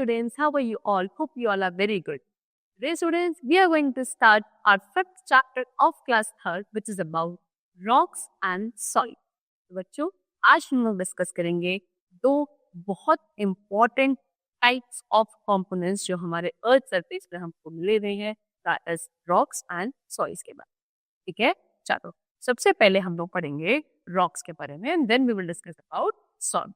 students, how are you all? Hope you all are very good. Today students, we are going to start our fifth chapter of class third, which is about rocks and soil. तो बच्चों, आज हम लोग discuss करेंगे दो बहुत important types of components जो हमारे अर्थ सरफेस पर हमको मिले हुए हैं, that is rocks and soils के बारे में। ठीक है, चलो सबसे पहले हम लोग पढ़ेंगे रॉक्स के बारे में and then we will discuss about soil.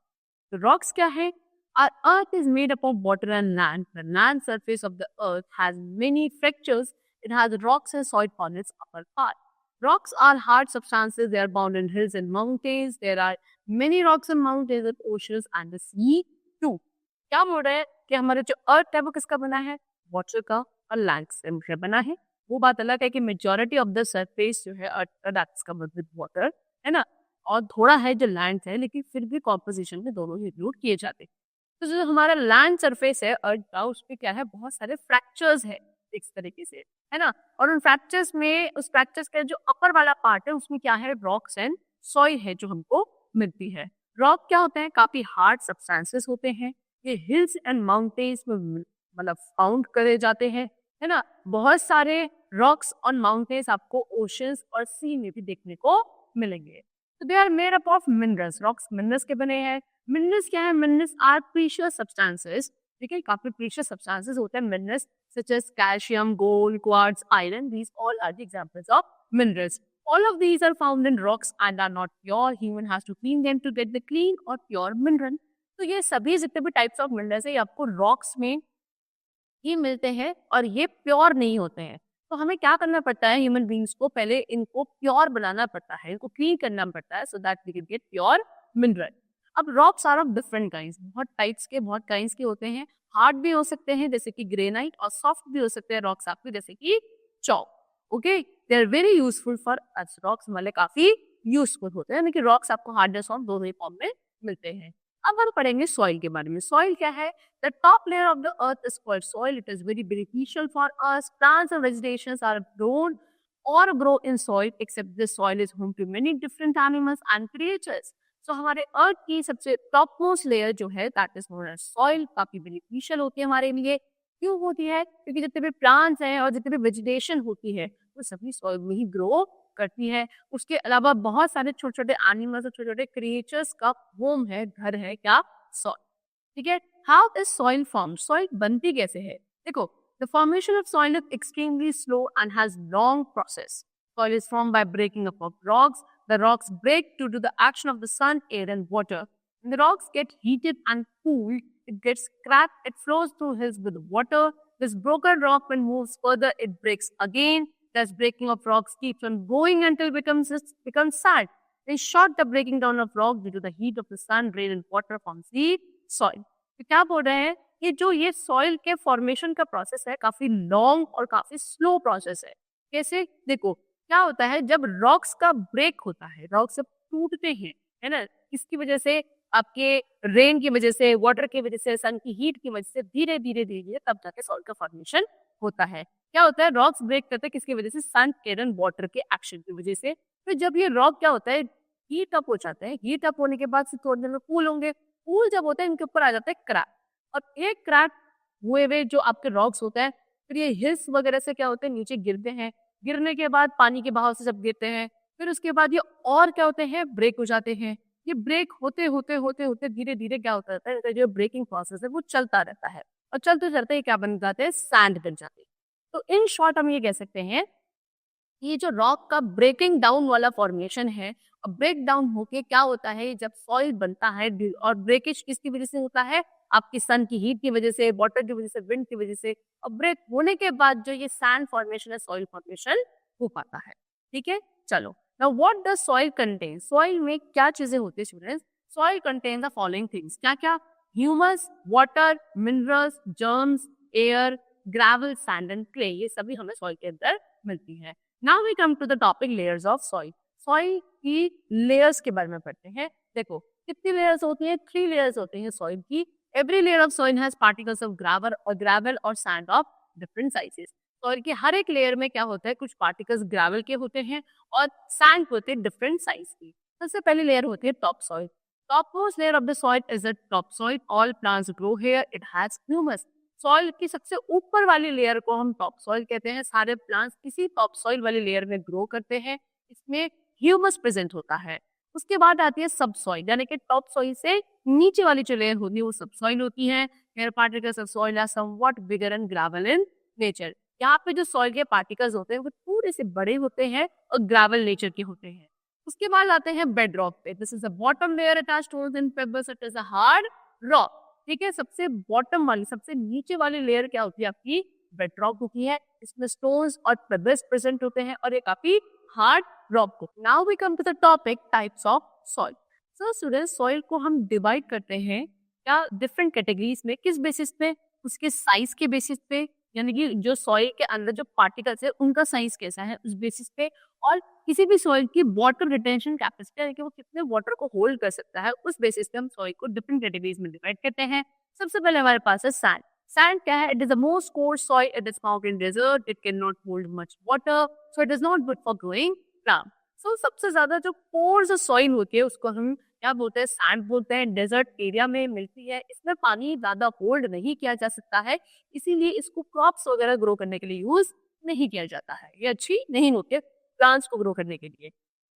तो रॉक्स क्या है? Our earth is made up of water and land. The land surface of the earth has many fractures. It has rocks and soil on its upper part. Rocks are hard substances. They are found in hills and mountains. There are many rocks and mountains and oceans and the sea too. क्या बोल रहे हैं कि हमारा जो अर्थ है वो किसका बना है? वाटर का और लैंड से मिलकर बना है। वो बात अलग है कि मेजॉरिटी ऑफ द सरफेस जो है अर्थ का that is covered with water, है ना, और थोड़ा है जो लैंड है, लेकिन फिर भी कॉम्पोजिशन में दोनों ही इंक्लूड किए जाते हैं। तो जो हमारा लैंड सरफेस है अर्थ का, उसमें क्या है, बहुत सारे फ्रैक्चर्स है इस तरीके से, है ना, और उन फ्रैक्चर्स में, उस फ्रैक्चर्स का जो अपर वाला पार्ट है उसमें क्या है, रॉक्स एंड सॉइल है जो हमको मिलती है। रॉक क्या होते हैं? काफी हार्ड सब्सटेंसेस होते हैं। ये हिल्स एंड माउंटेन्स में मतलब फाउंड करे जाते हैं, है ना। बहुत सारे रॉक्स और माउंटेन्स आपको ओशंस और सी में भी देखने को मिलेंगे। तो they are made up of minerals. Rocks minerals के बने हैं। मिनरल्स क्या है? Minerals are precious substances. ठीक है, काफी प्रीशियस सब्सटेंसेस होते हैं minerals, such as calcium, gold, quartz, iron. These all are the examples of minerals. All of these are found in rocks and are not pure. Human has to clean them to get the clean or pure mineral. तो ये सभी जितने भी types of minerals है ये आपको rocks में ही मिलते हैं और ये प्योर नहीं होते हैं। तो हमें क्या करना पड़ता है, ह्यूमन बींग्स को पहले इनको प्योर बनाना पड़ता है, इनको क्लीन करना पड़ता है, so that we can get pure mineral. अब rocks are of different kinds, बहुत टाइप्स के, बहुत काइंड्स के होते हैं। हार्ड भी हो सकते हैं जैसे कि ग्रेनाइट, और सॉफ्ट भी हो सकते हैं रॉक्स आपके जैसे कि chalk. Okay, they are very useful for us. Rocks वाले काफी यूजफुल होते हैं, यानी कि रॉक्स आपको हार्ड और सॉफ्ट दोनों ही फॉर्म में मिलते हैं। अब हम पढ़ेंगे सॉइल के बारे में। सॉइल क्या है? The top layer of the earth is called soil. It is very beneficial for us. Plants and vegetations are grown or grow in soil, except this soil is home to many different animals and creatures. So हमारे अर्थ की सबसे top most layer जो है that is known as soil, काफी beneficial होती है हमारे लिए। क्यों होती है? क्योंकि जितने भी प्लांट्स हैं और जितने भी वेजिटेशन होती है वो सभी सॉइल में ही ग्रो करती है। उसके अलावा बहुत सारे छोटे छोटे एनिमल्स और छोटे छोटे क्रिएचर्स का होम है, घर है क्या? सॉइल। ठीक है, how is soil form? Soil बनती कैसे है? देखो, the formation of soil is extremely slow and has long process. Soil is form by breaking up of rocks. The rocks break due to the action of the sun, air and water. When the rocks get heated and cooled, it gets cracked. It flows through hills with water. This broken rock, when moves further, it breaks again. Thus, breaking of rocks keeps on going until it becomes sand. In short, the breaking down of rock due to the heat of the sun, rain and water forms the soil. तो क्या बोल रहे हैं, ये जो ये soil के formation का प्रोसेस है काफी लॉन्ग और काफी स्लो प्रोसेस है। कैसे? देखो, क्या होता है जब रॉक्स का ब्रेक होता है, रॉक्स जब टूटते हैं, है ना, किसकी वजह से? आपके रेन की वजह से, वाटर की वजह से, सन की हीट की वजह से धीरे धीरे धीरे तब जाके सॉइल का फॉर्मेशन होता है। क्या होता है? रॉक्स ब्रेक करते हैं किसकी वजह से? सन, एयर, वाटर के एक्शन की वजह से। फिर जब ये रॉक क्या होता है, हीट अप हो जाते हैं। हीट अप होने के बाद फिर थोड़ी देर में कूल होंगे। कूल जब होते हैं इनके ऊपर आ जाता है क्रैक, और एक क्रैक हुए हुए जो आपके रॉक्स होते हैं, फिर ये हिल्स वगैरह से क्या होते हैं, नीचे गिरते हैं। गिरने के बाद पानी के बहाव से जब गिरते हैं, फिर उसके बाद ये और क्या होते हैं, ब्रेक हो जाते हैं। ये ब्रेक होते होते होते होते धीरे धीरे क्या होता रहता है, जो ब्रेकिंग प्रोसेस है वो चलता रहता है, और चलते चलते ये क्या बन जाते हैं, सैंड बन जाते हैं। तो इन शॉर्ट हम ये कह सकते हैं ये जो रॉक का ब्रेकिंग डाउन वाला फॉर्मेशन है, और ब्रेक डाउन होके क्या होता है, जब सॉइल बनता है, और ब्रेकेज किसकी वजह से होता है? आपकी सन की हीट की वजह से, वाटर की वजह से, विंड की वजह से, और ब्रेक होने के बाद जो ये सैंड फॉर्मेशन है, सॉइल फॉर्मेशन हो पाता है। ठीक है, चलो, now what does soil contain? Soil में क्या चीजें होती है students? Soil contain the following things. क्या क्या? Humus, water, minerals, germs, air, gravel, sand and clay. ये सभी हमें सॉइल के अंदर मिलती है। Now we come to the topic layers of soil. Soil की लेयर्स के बारे में पढ़ते हैं। देखो, कितनी लेयर्स होती हैं? 3 लेयर्स होती हैं सॉइल की। Every layer of soil has particles of gravel और sand of different sizes. Soil के हर एक लेयर में क्या होता है, कुछ पार्टिकल्स ग्रेवल के होते हैं और सैंड होते हैं डिफरेंट साइज की। सबसे पहली लेयर होती है top soil. Topmost layer of the soil is the topsoil. All plants grow here. It has humus. Soil की सबसे ऊपर वाली लेयर को हम टॉप सॉइल कहते हैं। सारे प्लांट्स इसी टॉप सॉइल वाली लेयर में ग्रो करते हैं। इसमें ह्यूमस प्रेजेंट होता है। उसके बाद आती है सब सॉइल, यानी कि टॉप सॉइल से नीचे वाली जो लेयर होती है वो सब सॉइल होती है। Air particles of soil are somewhat bigger and gravel in nature. यहाँ पे जो सॉइल के पार्टिकल्स होते हैं वो थोड़े से बड़े होते हैं और ग्रेवल नेचर के होते हैं। उसके बाद आते हैं बेड रॉक पे। This is the bottom layer attached to in pebbles, it is a hard rock. ठीक है, सबसे बॉटम वाली, सबसे नीचे वाली लेयर क्या होती है आपकी? बेड रॉक होती है। इसमें स्टोन्स और पेबल्स प्रेजेंट होते हैं और ये काफी हार्ड रॉक को। Now we come to the topic types of soil. So students, soil को हम डिवाइड करते हैं क्या डिफरेंट कैटेगरीज में। किस बेसिस पे? उसके साइज के बेसिस पे, यानी कि जो सॉइल के अंदर जो पार्टिकल्स है उनका साइज कैसा है उस बेसिस पे, और किसी भी सॉइल की वाटर रिटेंशन कैपेसिटी, यानी कि वो कितने वाटर को होल्ड कर सकता है, उस बेसिस पे हम सॉइल को डिफरेंट कैटेगरीज में डिवाइड करते हैं। सबसे पहले हमारे पास है सैंड। सैंड क्या है? It is the most coarse soil, it is found in desert, it can not hold much water, so it is not good for growing plant. So सबसे ज्यादा जो कोर्स सॉइल होती है उसको हम क्या बोलते हैं? सैंड बोलते हैं। डेजर्ट एरिया में मिलती है। इसमें पानी ज्यादा होल्ड नहीं किया जा सकता है, इसीलिए इसको क्रॉप्स वगैरह ग्रो करने के लिए यूज नहीं किया जाता है। ये अच्छी नहीं होती है प्लांट्स को ग्रो करने के लिए।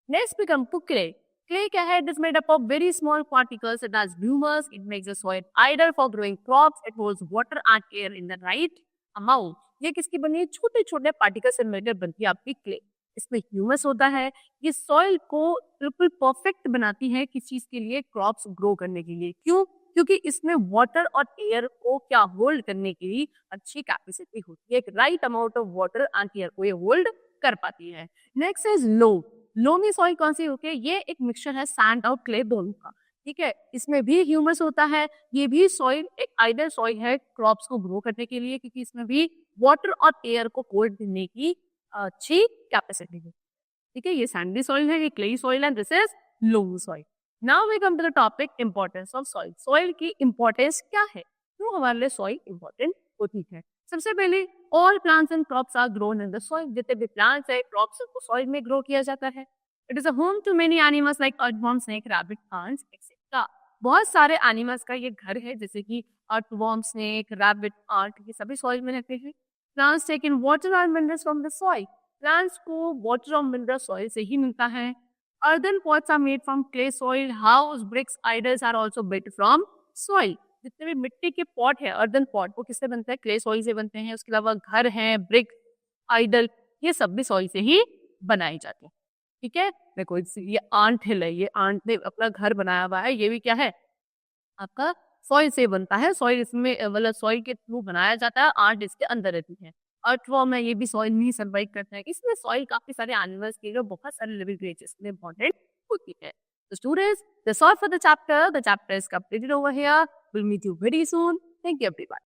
Next we come to clay. Clay क्या है? It is made up of very small particles, it has humus, it makes the soil ideal for growing crops, it holds water and air in the right amount. ये किसकी बनी है? छोटे छोटे particle से मिलकर बनती है आपकी क्ले। इसमें ह्यूमस होता है। ये सॉइल को बिल्कुल परफेक्ट बनाती है किस चीज के लिए? क्रॉप्स ग्रो करने के लिए। क्यों? क्योंकि इसमें वाटर और एयर को क्या होल्ड करने की अच्छी कैपेसिटी होती है। एक right amount of water and air को ये होल्ड कर पाती है। Next is loam. Loamy soil कौन सी होती है? ये एक मिक्सचर है सैंड और क्ले दोनों का। ठीक है, इसमें भी ह्यूमस होता है। ये भी सॉइल एक आइडियल सॉइल है क्रॉप्स को ग्रो करने के लिए, क्योंकि इसमें भी वाटर और एयर को होल्ड करने की अच्छी कैपेसिटी है। ठीक है, ये सैंडी सॉइल है, ये क्लेई सॉइल है, this is loam soil. Now we come to the topic importance of soil. Soil की इंपॉर्टेंस क्या है? क्यों हमारे लिए सॉइल इंपॉर्टेंट होती है? सबसे पहले all plants and crops are grown in the soil. जितने भी प्लांट्स है, क्रॉप्स को सॉइल में ग्रो किया जाता है। It is a home to many animals like earthworm, snake, rabbit, ants etcetera. बहुत सारे एनिमल्स का ये घर है, जैसे कि अर्थवर्म, स्नेक, रैबिट, ant, ये सभी सॉइल में रहते हैं। Plants take in water and minerals from the soil. Plants को वाटर और मिनरल सॉइल से ही मिलता है। Earthen pots are made from clay soil. House, bricks, idols are also built from soil. जितने भी मिट्टी के पॉट है, अर्दन पॉट, वो किससे बनते हैं? क्ले सॉइल से बनते हैं। उसके अलावा घर हैं, ब्रिक, आइडल, ये सब भी सॉइल से ही बनाए जाते हैं। ठीक है, देखो ये आंट हिल है, ये आंट ने अपना घर बनाया हुआ है, ये भी क्या है? आपका सॉइल से बनता है। सॉइल इसमें मतलब सॉइल के थ्रू बनाया जाता है, आंट इसके अंदर रहती है। अर्थवर्म है, ये भी सॉइल में ही सर्वाइव करते हैं। इसमें सॉइल काफी सारे एनिमल्स के लिए, बहुत सारे लिविंग क्रिएचर्स में इंपॉर्टेंट होती है। So students, that's all for the chapter. The chapter is completed over here. We'll meet you very soon. Thank you everyone.